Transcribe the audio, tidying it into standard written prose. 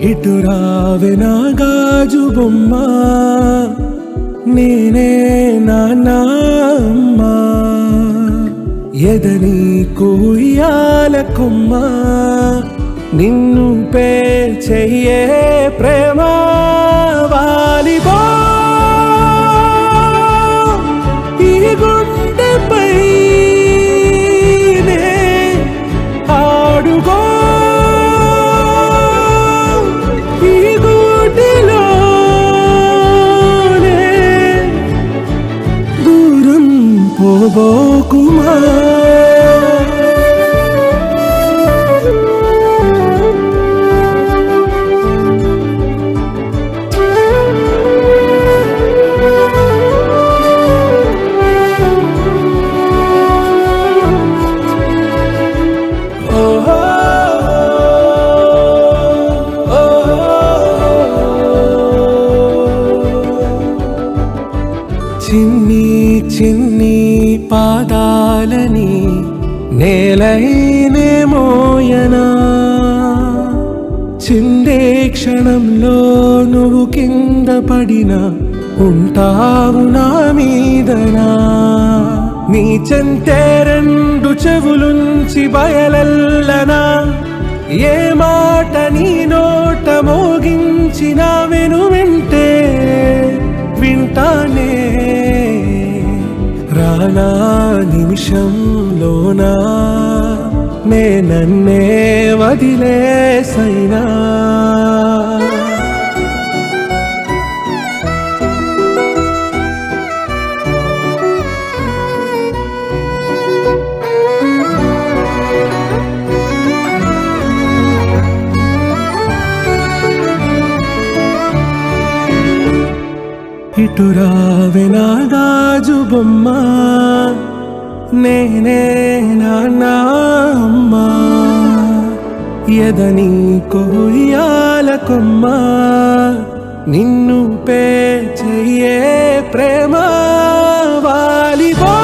ఇటు రావే నా గాజు బొమ్మ, నేనే నాన్న అమ్మ. ఎదని కుయ్యాల కొమ్మ, నిన్ను పే చెయ్యే ప్రేమ వాలిబో. ఈ గుండెపై ఆడుగో, ఈ గూటిలోనే దూరం పోబోకుమా. చిన్ని చిన్ని పాదాలని నేలైనే మోయనా, చిందే క్షణంలో నువ్వు కింద పడినా ఉంటావు నా మీదనా. నీ చెంతే రెండు చెవులుంచి బయలెల్లనా, ఏ మాట నీ నోట మోగించిన వెను వింటే వింటానే. రానా నిమిషంలోనా నే నన్నే వదిలేసైనా. ఇటు రావే నా గాజు బొమ్మ, నేనే నాన్న అమ్మ. ఎదని కొయ్యాల కొమ్మ, నిన్ను పే చెయ్యే ప్రేమ వాలిబో.